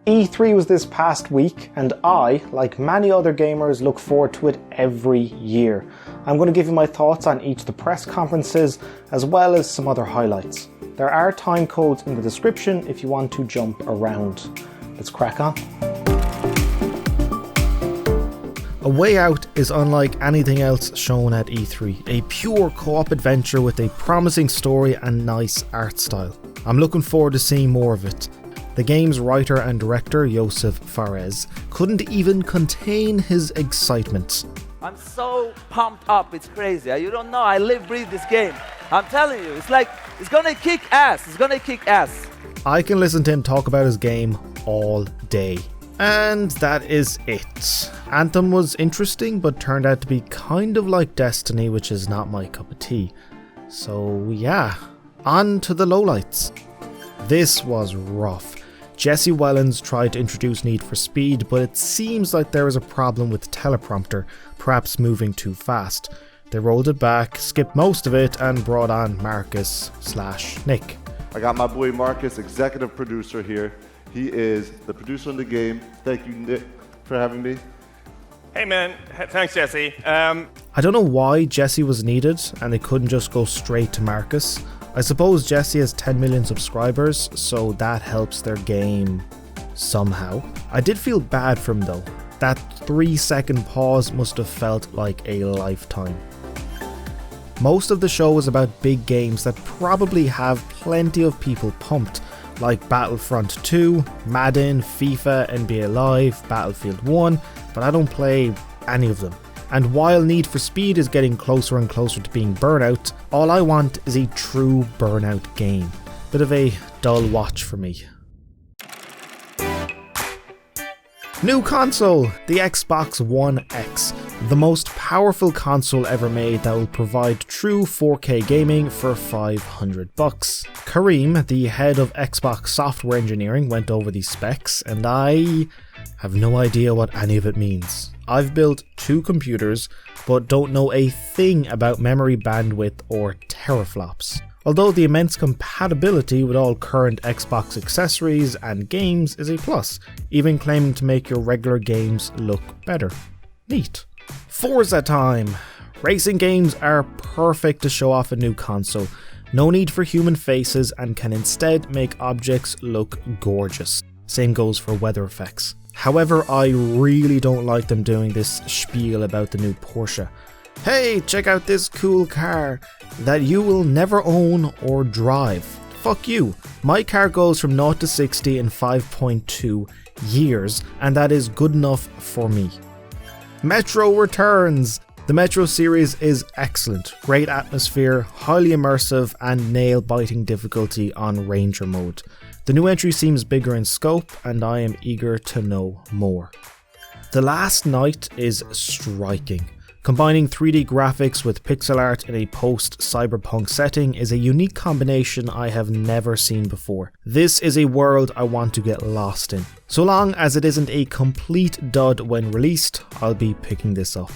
E3 was this past week, and I, like many other gamers, look forward to it every year. I'm going to give you my thoughts on each of the press conferences, as well as some other highlights. There are time codes in the description if you want to jump around. Let's crack on. A Way Out is unlike anything else shown at E3, a pure co-op adventure with a promising story and nice art style. I'm looking forward to seeing more of it. The game's writer and director, Josef Fares, couldn't even contain his excitement. I'm so pumped up, it's crazy. You don't know, I live, breathe this game. I'm telling you, it's like, it's gonna kick ass, it's gonna kick ass. I can listen to him talk about his game all day. And that is it. Anthem was interesting, but turned out to be kind of like Destiny, which is not my cup of tea. So yeah, on to the lowlights. This was rough. Jesse Wellens tried to introduce Need for Speed, but it seems like there was a problem with the teleprompter, perhaps moving too fast. They rolled it back, skipped most of it, and brought on Marcus/Nick. I got my boy Marcus, executive producer here. He is the producer of the game. Thank you, Nick, for having me. Hey man, thanks Jesse. I don't know why Jesse was needed and they couldn't just go straight to Marcus. I suppose Jesse has 10 million subscribers, so that helps their game somehow. I did feel bad for him though. That 3-second pause must have felt like a lifetime. Most of the show was about big games that probably have plenty of people pumped, like Battlefront 2, Madden, FIFA, NBA Live, Battlefield 1, but I don't play any of them. And while Need for Speed is getting closer and closer to being Burnout, all I want is a true Burnout game. Bit of a dull watch for me. New console, the Xbox One X, the most powerful console ever made that will provide true 4K gaming for $500. Kareem, the head of Xbox software engineering, went over these specs, and I have no idea what any of it means. I've built 2 computers, but don't know a thing about memory bandwidth or teraflops. Although the immense compatibility with all current Xbox accessories and games is a plus, even claiming to make your regular games look better. Neat. Forza time! Racing games are perfect to show off a new console. No need for human faces and can instead make objects look gorgeous. Same goes for weather effects. However, I really don't like them doing this spiel about the new Porsche. Hey, check out this cool car that you will never own or drive. Fuck you. My car goes from 0 to 60 in 5.2 years, and that is good enough for me. Metro returns. The Metro series is excellent. Great atmosphere, highly immersive, and nail-biting difficulty on Ranger mode. The new entry seems bigger in scope, and I am eager to know more. The Last Night is striking. Combining 3D graphics with pixel art in a post-cyberpunk setting is a unique combination I have never seen before. This is a world I want to get lost in. So long as it isn't a complete dud when released, I'll be picking this up.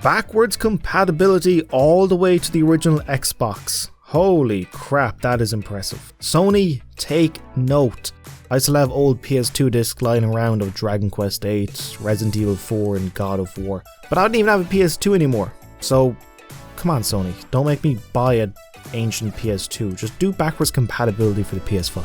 Backwards compatibility all the way to the original Xbox. Holy crap, that is impressive. Sony, take note. I still have old PS2 discs lying around of Dragon Quest VIII, Resident Evil 4 and God of War. But I don't even have a PS2 anymore. So, come on Sony, don't make me buy an ancient PS2. Just do backwards compatibility for the PS5.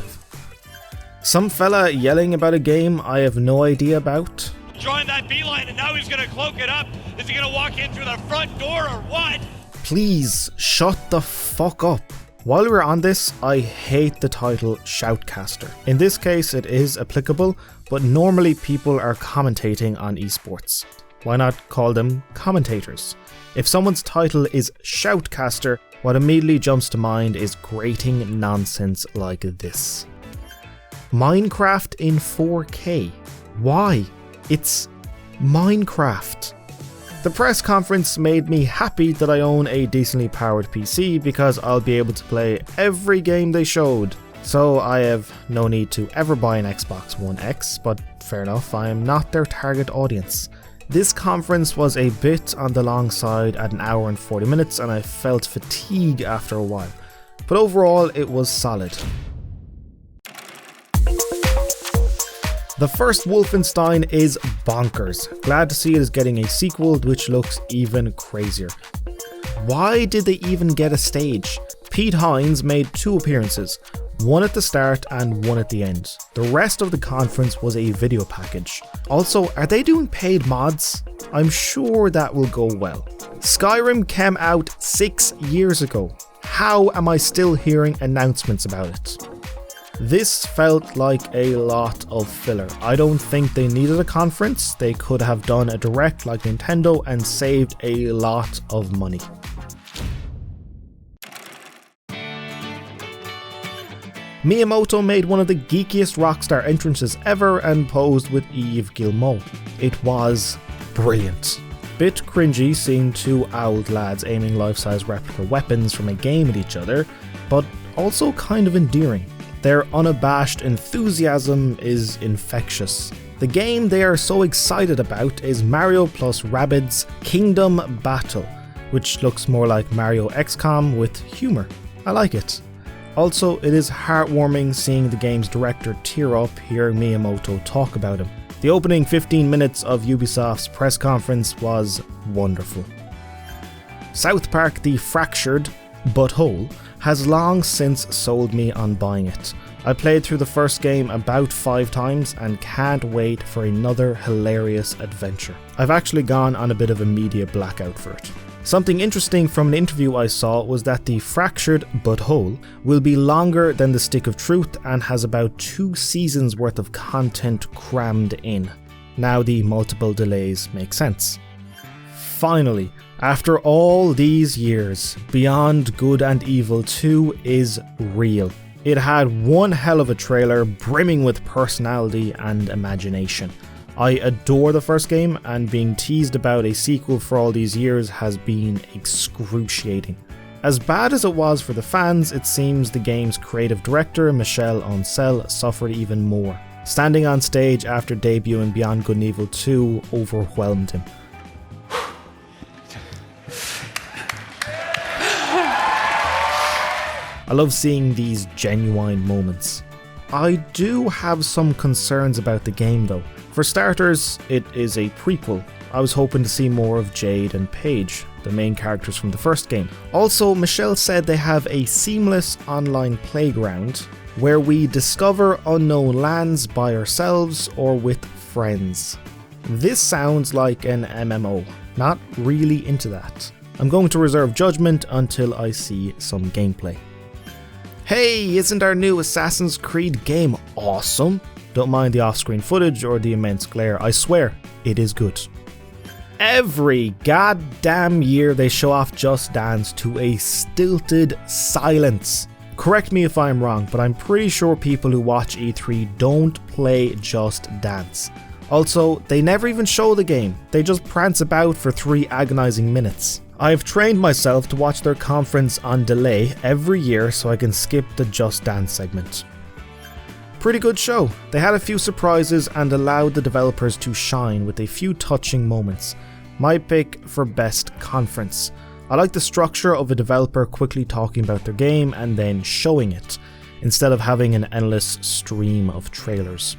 Some fella yelling about a game I have no idea about. Drawing that beeline and now he's gonna cloak it up. Is he gonna walk in through the front door or what? Please, shut the fuck up. While we're on this, I hate the title Shoutcaster. In this case it is applicable, but normally people are commentating on esports. Why not call them commentators? If someone's title is Shoutcaster, what immediately jumps to mind is grating nonsense like this. Minecraft in 4K. Why? It's Minecraft. The press conference made me happy that I own a decently powered PC because I'll be able to play every game they showed. So I have no need to ever buy an Xbox One X, but fair enough, I am not their target audience. This conference was a bit on the long side at 1 hour and 40 minutes and I felt fatigue after a while. But overall it was solid. The first Wolfenstein is bonkers. Glad to see it is getting a sequel which looks even crazier. Why did they even get a stage? Pete Hines made 2 appearances, one at the start and one at the end. The rest of the conference was a video package. Also, are they doing paid mods? I'm sure that will go well. Skyrim came out 6 years ago. How am I still hearing announcements about it? This felt like a lot of filler. I don't think they needed a conference. They could have done a direct like Nintendo and saved a lot of money. Miyamoto made one of the geekiest Rockstar entrances ever and posed with Yves Guillemot. It was brilliant. Bit cringy seeing 2 owled lads aiming life-size replica weapons from a game at each other, but also kind of endearing. Their unabashed enthusiasm is infectious. The game they are so excited about is Mario plus Rabbids Kingdom Battle, which looks more like Mario XCOM with humour. I like it. Also, it is heartwarming seeing the game's director tear up hearing Miyamoto talk about him. The opening 15 minutes of Ubisoft's press conference was wonderful. South Park The Fractured But Whole has long since sold me on buying it. I played through the first game about 5 times and can't wait for another hilarious adventure. I've actually gone on a bit of a media blackout for it. Something interesting from an interview I saw was that The Fractured But Whole will be longer than The Stick of Truth and has about 2 seasons worth of content crammed in. Now the multiple delays make sense. Finally, after all these years, Beyond Good and Evil 2 is real. It had one hell of a trailer brimming with personality and imagination. I adore the first game, and being teased about a sequel for all these years has been excruciating. As bad as it was for the fans, it seems the game's creative director, Michel Ancel, suffered even more. Standing on stage after debuting Beyond Good and Evil 2 overwhelmed him. I love seeing these genuine moments. I do have some concerns about the game though. For starters, it is a prequel. I was hoping to see more of Jade and Paige, the main characters from the first game. Also, Michelle said they have a seamless online playground where we discover unknown lands by ourselves or with friends. This sounds like an MMO. Not really into that. I'm going to reserve judgment until I see some gameplay. Hey, isn't our new Assassin's Creed game awesome? Don't mind the off-screen footage or the immense glare, I swear, it is good. Every goddamn year they show off Just Dance to a stilted silence. Correct me if I'm wrong, but I'm pretty sure people who watch E3 don't play Just Dance. Also, they never even show the game, they just prance about for 3 agonizing minutes. I have trained myself to watch their conference on delay every year so I can skip the Just Dance segment. Pretty good show. They had a few surprises and allowed the developers to shine with a few touching moments. My pick for best conference. I like the structure of a developer quickly talking about their game and then showing it, instead of having an endless stream of trailers.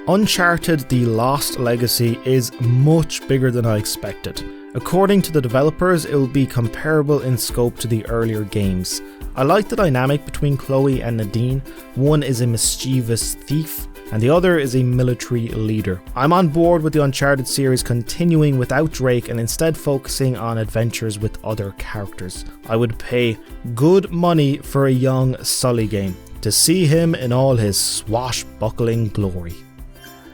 Uncharted: The Lost Legacy is much bigger than I expected. According to the developers, it will be comparable in scope to the earlier games. I like the dynamic between Chloe and Nadine. One is a mischievous thief, and the other is a military leader. I'm on board with the Uncharted series continuing without Drake and instead focusing on adventures with other characters. I would pay good money for a young Sully game, to see him in all his swashbuckling glory.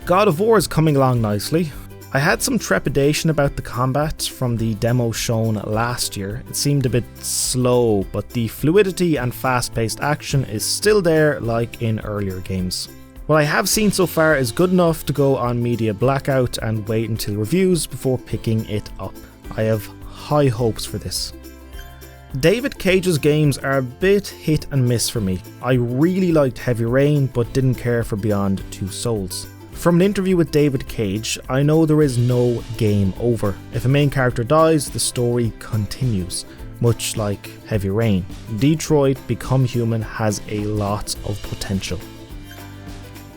God of War is coming along nicely. I had some trepidation about the combat from the demo shown last year. It seemed a bit slow, but the fluidity and fast-paced action is still there like in earlier games. What I have seen so far is good enough to go on media blackout and wait until reviews before picking it up. I have high hopes for this. David Cage's games are a bit hit and miss for me. I really liked Heavy Rain but didn't care for Beyond Two Souls. From an interview with David Cage, I know there is no game over. If a main character dies, the story continues. much like Heavy Rain. Detroit Become Human has a lot of potential.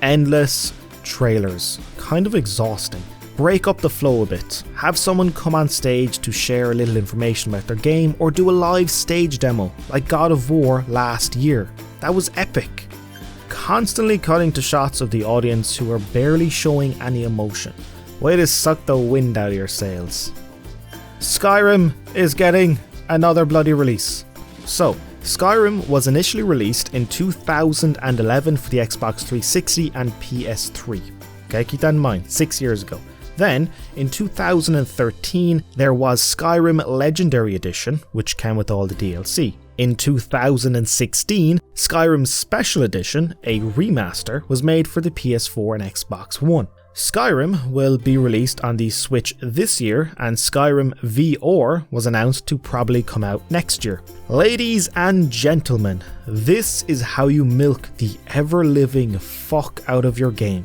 Endless trailers, kind of exhausting. Break up the flow a bit. Have someone come on stage to share a little information about their game, or do a live stage demo like God of War last year. That was epic. Constantly cutting to shots of the audience who are barely showing any emotion. Way to suck the wind out of your sails. Skyrim is getting another bloody release. So, Skyrim was initially released in 2011 for the Xbox 360 and PS3. Okay, keep that in mind, 6 years ago. Then, in 2013, there was Skyrim Legendary Edition, which came with all the DLC. In 2016, Skyrim Special Edition, a remaster, was made for the PS4 and Xbox One. Skyrim will be released on the Switch this year, and Skyrim VR was announced to probably come out next year. Ladies and gentlemen, this is how you milk the ever-living fuck out of your game.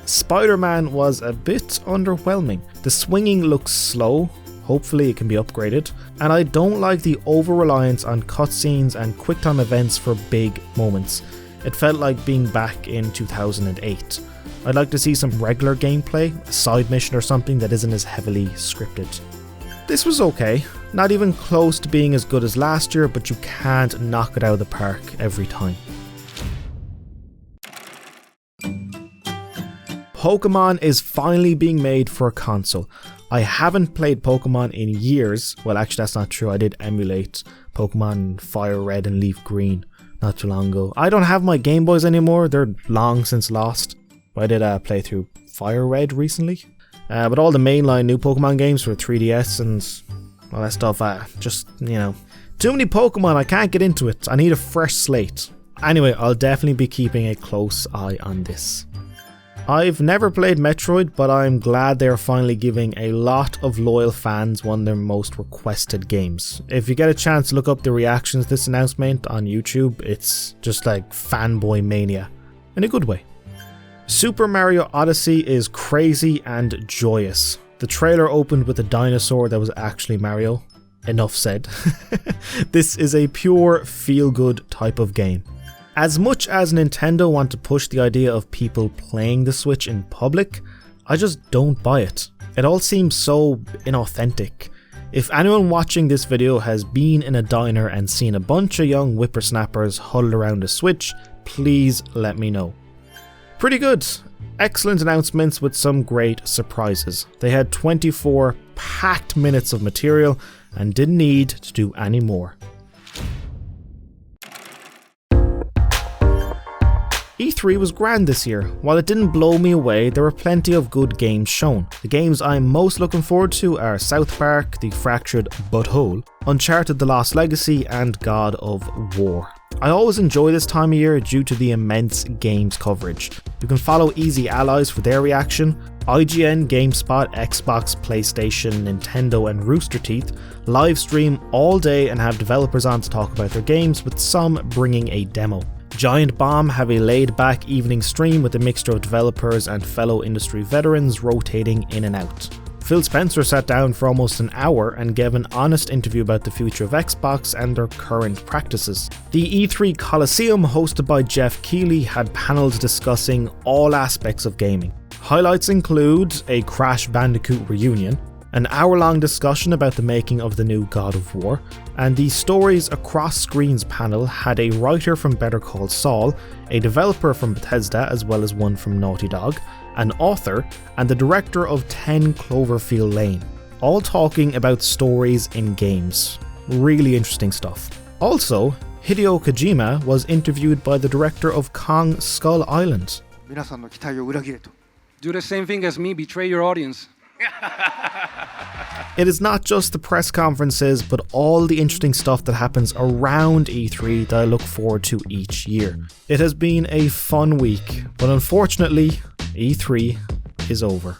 Spider-Man was a bit underwhelming. The swinging looks slow, hopefully it can be upgraded, and I don't like the over-reliance on cutscenes and quick-time events for big moments. It felt like being back in 2008. I'd like to see some regular gameplay, a side mission or something that isn't as heavily scripted. This was okay, not even close to being as good as last year, but you can't knock it out of the park every time. Pokemon is finally being made for a console. I haven't played Pokemon in years. Well, actually that's not true. I did emulate Pokemon Fire Red and Leaf Green not too long ago. I don't have my Game Boys anymore. They're long since lost. I did play through Fire Red recently. But all the mainline new Pokemon games for 3DS and all that stuff, just, too many Pokemon, I can't get into it. I need a fresh slate. Anyway, I'll definitely be keeping a close eye on this. I've never played Metroid, but I'm glad they're finally giving a lot of loyal fans one of their most requested games. If you get a chance to look up the reactions to this announcement on YouTube, it's just like fanboy mania, in a good way. Super Mario Odyssey is crazy and joyous. The trailer opened with a dinosaur that was actually Mario. Enough said. This is a pure feel-good type of game. As much as Nintendo want to push the idea of people playing the Switch in public, I just don't buy it. It all seems so inauthentic. If anyone watching this video has been in a diner and seen a bunch of young whippersnappers huddled around a Switch, please let me know. Pretty good. Excellent announcements with some great surprises. They had 24 packed minutes of material and didn't need to do any more. E3 was grand this year. While it didn't blow me away, there were plenty of good games shown. The games I'm most looking forward to are South Park, The Fractured Butthole, Uncharted The Lost Legacy, and God of War. I always enjoy this time of year due to the immense games coverage. You can follow Easy Allies for their reaction. IGN, GameSpot, Xbox, PlayStation, Nintendo and Rooster Teeth live stream all day and have developers on to talk about their games, with some bringing a demo. Giant Bomb have a laid-back evening stream with a mixture of developers and fellow industry veterans rotating in and out. Phil Spencer sat down for almost an hour and gave an honest interview about the future of Xbox and their current practices. The E3 Coliseum, hosted by Jeff Keighley, had panels discussing all aspects of gaming. Highlights include a Crash Bandicoot reunion, an hour-long discussion about the making of the new God of War, and the Stories Across Screens panel had a writer from Better Call Saul, a developer from Bethesda as well as one from Naughty Dog, an author, and the director of 10 Cloverfield Lane, all talking about stories in games. Really interesting stuff. Also, Hideo Kojima was interviewed by the director of Kong Skull Island. Do the same thing as me, betray your audience. It is not just the press conferences, but all the interesting stuff that happens around E3 that I look forward to each year. It has been a fun week, but unfortunately, E3 is over.